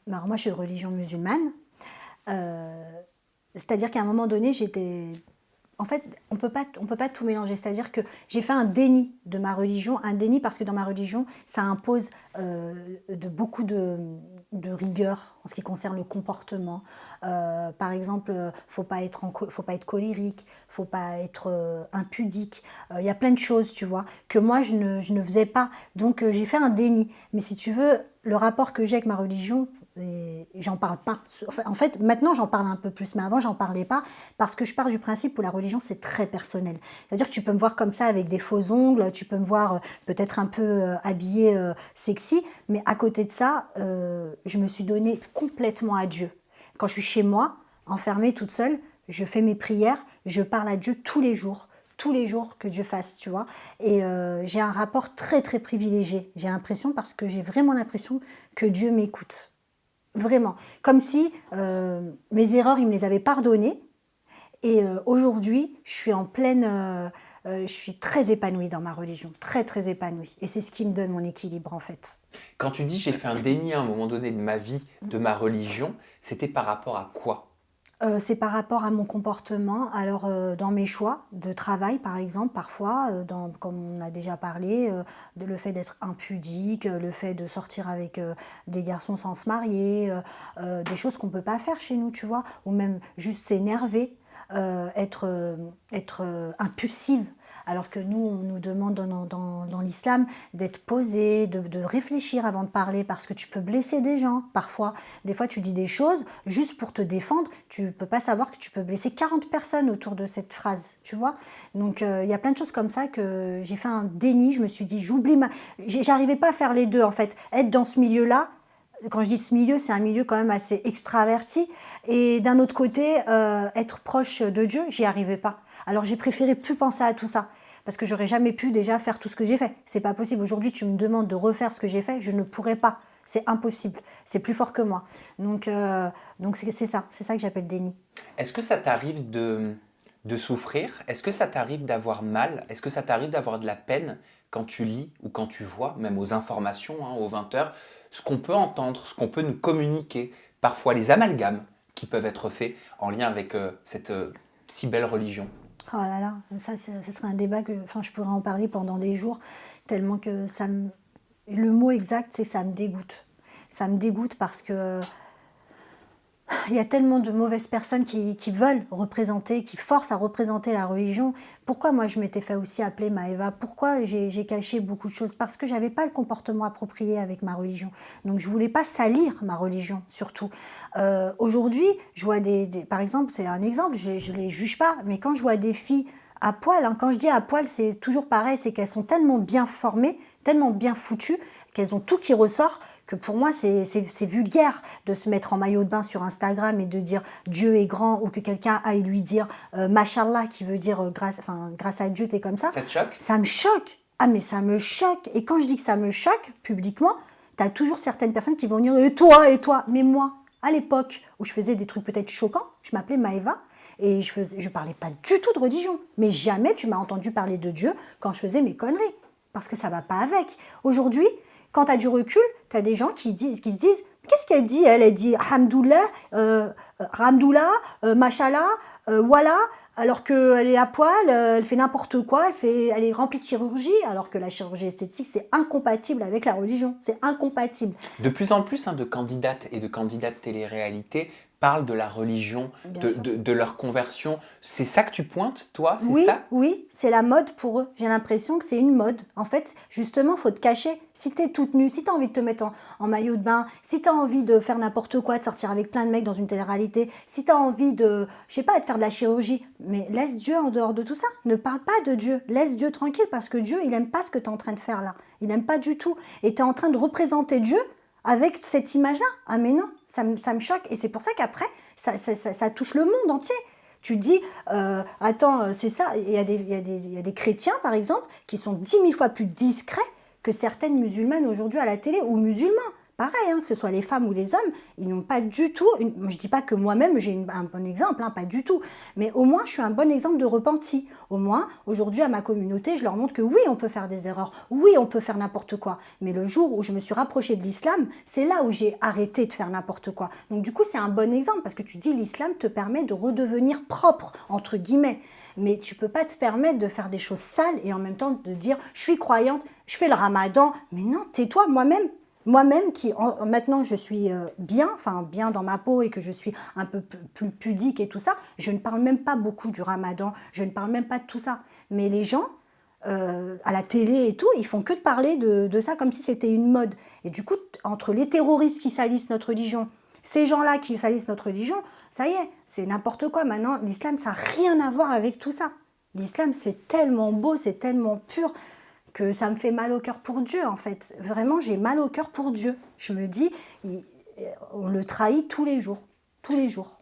Alors moi, je suis de religion musulmane. Euh, C'est-à-dire qu'à un moment donné, j'étais... En fait, on peut pas tout mélanger. C'est-à-dire que j'ai fait un déni de ma religion, un déni parce que dans ma religion, ça impose beaucoup de rigueur en ce qui concerne le comportement. Par exemple, faut pas être colérique, faut pas être impudique. Il y a plein de choses, tu vois, que moi je ne faisais pas. Donc j'ai fait un déni. Mais si tu veux, le rapport que j'ai avec ma religion, et j'en parle pas. Enfin, en fait, maintenant j'en parle un peu plus, mais avant j'en parlais pas parce que je pars du principe où la religion c'est très personnel. C'est-à-dire que tu peux me voir comme ça avec des faux ongles, tu peux me voir peut-être un peu habillée sexy, mais à côté de ça, je me suis donnée complètement à Dieu. Quand je suis chez moi, enfermée toute seule, je fais mes prières, je parle à Dieu tous les jours que Dieu fasse, tu vois. Et j'ai un rapport très très privilégié. J'ai l'impression, parce que j'ai vraiment l'impression que Dieu m'écoute. Vraiment. Comme si mes erreurs, il me les avait pardonnées. Et aujourd'hui, je suis en pleine... je suis très épanouie dans ma religion, très très épanouie. Et c'est ce qui me donne mon équilibre en fait. Quand tu dis j'ai fait un déni à un moment donné de ma vie, de ma religion, c'était par rapport à quoi? C'est par rapport à mon comportement. Alors, dans mes choix de travail, par exemple, parfois, comme on a déjà parlé, le fait d'être impudique, le fait de sortir avec des garçons sans se marier, des choses qu'on ne peut pas faire chez nous, tu vois, ou même juste s'énerver, être impulsive. Alors que nous, on nous demande dans l'islam d'être posé, de réfléchir avant de parler, parce que tu peux blesser des gens parfois. Des fois, tu dis des choses juste pour te défendre. Tu ne peux pas savoir que tu peux blesser 40 personnes autour de cette phrase, tu vois. Donc, il y a plein de choses comme ça que j'ai fait un déni. Je me suis dit, j'arrivais pas à faire les deux, en fait. Être dans ce milieu-là, quand je dis ce milieu, c'est un milieu quand même assez extraverti. Et d'un autre côté, être proche de Dieu, j'y arrivais pas. Alors j'ai préféré plus penser à tout ça. Parce que j'aurais jamais pu déjà faire tout ce que j'ai fait. C'est pas possible. Aujourd'hui, tu me demandes de refaire ce que j'ai fait, je ne pourrais pas. C'est impossible. C'est plus fort que moi. Donc c'est ça que j'appelle déni. Est-ce que ça t'arrive de souffrir? Est-ce que ça t'arrive d'avoir mal? Est-ce que ça t'arrive d'avoir de la peine quand tu lis ou quand tu vois, même aux informations, hein, aux 20 heures, ce qu'on peut entendre, ce qu'on peut nous communiquer, parfois les amalgames qui peuvent être faits en lien avec cette si belle religion? Oh là là, ça serait un débat que, enfin, je pourrais en parler pendant des jours, tellement que le mot exact, c'est que ça me dégoûte. Ça me dégoûte parce que il y a tellement de mauvaises personnes qui veulent représenter, qui forcent à représenter la religion. Pourquoi moi je m'étais fait aussi appeler Maëva? Pourquoi j'ai caché beaucoup de choses? Parce que j'avais pas le comportement approprié avec ma religion. Donc je voulais pas salir ma religion, surtout. Aujourd'hui, je vois par exemple, c'est un exemple, je les juge pas, mais quand je vois des filles à poil, hein, quand je dis à poil, c'est toujours pareil, c'est qu'elles sont tellement bien formées, tellement bien foutues, qu'elles ont tout qui ressort, que pour moi c'est vulgaire de se mettre en maillot de bain sur Instagram et de dire Dieu est grand, ou que quelqu'un aille lui dire Mashallah, qui veut dire grâce à Dieu t'es comme ça. Ça te choque? Ça me choque. Ah mais ça me choque. Et quand je dis que ça me choque publiquement, t'as toujours certaines personnes qui vont dire et toi. Mais moi, à l'époque où je faisais des trucs peut-être choquants, je m'appelais Maëva. Et je parlais pas du tout de religion. Mais jamais tu m'as entendu parler de Dieu quand je faisais mes conneries. Parce que ça va pas avec. Aujourd'hui, quand tu as du recul, tu as des gens qui se disent qu'est-ce qu'elle dit? Elle dit Hamdoullah, Ramdoullah, Mashallah, voilà, alors qu'elle est à poil, elle fait n'importe quoi, elle est remplie de chirurgie, alors que la chirurgie esthétique, c'est incompatible avec la religion. C'est incompatible. De plus en plus hein, de candidates et de candidats de télé-réalité parlent de la religion, Bien sûr. de leur conversion. C'est ça que tu pointes, toi? C'est Oui, ça? oui, c'est la mode pour eux. J'ai l'impression que c'est une mode. En fait, justement, il faut te cacher. Si tu es toute nue, si tu as envie de te mettre en maillot de bain, si tu as envie de faire n'importe quoi, de sortir avec plein de mecs dans une télé-réalité, si tu as envie de, je sais pas, de faire de la chirurgie, mais laisse Dieu en dehors de tout ça. Ne parle pas de Dieu. Laisse Dieu tranquille, parce que Dieu, il n'aime pas ce que tu es en train de faire là. Il n'aime pas du tout. Et tu es en train de représenter Dieu avec cette image-là. Ah mais non, ça me choque. Et c'est pour ça qu'après, ça touche le monde entier. Tu dis, attends, c'est ça, il y a des chrétiens, par exemple, qui sont 10 000 fois plus discrets que certaines musulmanes aujourd'hui à la télé, ou musulmans. pareil, hein, que ce soit les femmes ou les hommes, ils n'ont pas du tout, je ne dis pas que moi-même j'ai un bon exemple, hein, pas du tout, mais au moins je suis un bon exemple de repenti. Au moins, aujourd'hui à ma communauté, je leur montre que oui, on peut faire des erreurs, oui, on peut faire n'importe quoi. Mais le jour où je me suis rapprochée de l'islam, c'est là où j'ai arrêté de faire n'importe quoi. Donc du coup, c'est un bon exemple, parce que tu dis l'islam te permet de redevenir propre, entre guillemets. Mais tu ne peux pas te permettre de faire des choses sales et en même temps de dire je suis croyante, je fais le ramadan. Mais non, tais-toi, moi-même qui maintenant je suis bien, enfin bien dans ma peau et que je suis un peu plus pudique et tout ça, je ne parle même pas beaucoup du ramadan, je ne parle même pas de tout ça. Mais les gens, à la télé et tout, ils font que de parler de ça comme si c'était une mode. Et du coup, entre les terroristes qui salissent notre religion, ces gens-là qui salissent notre religion, ça y est, c'est n'importe quoi. Maintenant, l'islam, ça n'a rien à voir avec tout ça. L'islam, c'est tellement beau, c'est tellement pur que ça me fait mal au cœur pour Dieu, en fait. Vraiment, j'ai mal au cœur pour Dieu. Je me dis, on le trahit tous les jours. Tous les jours.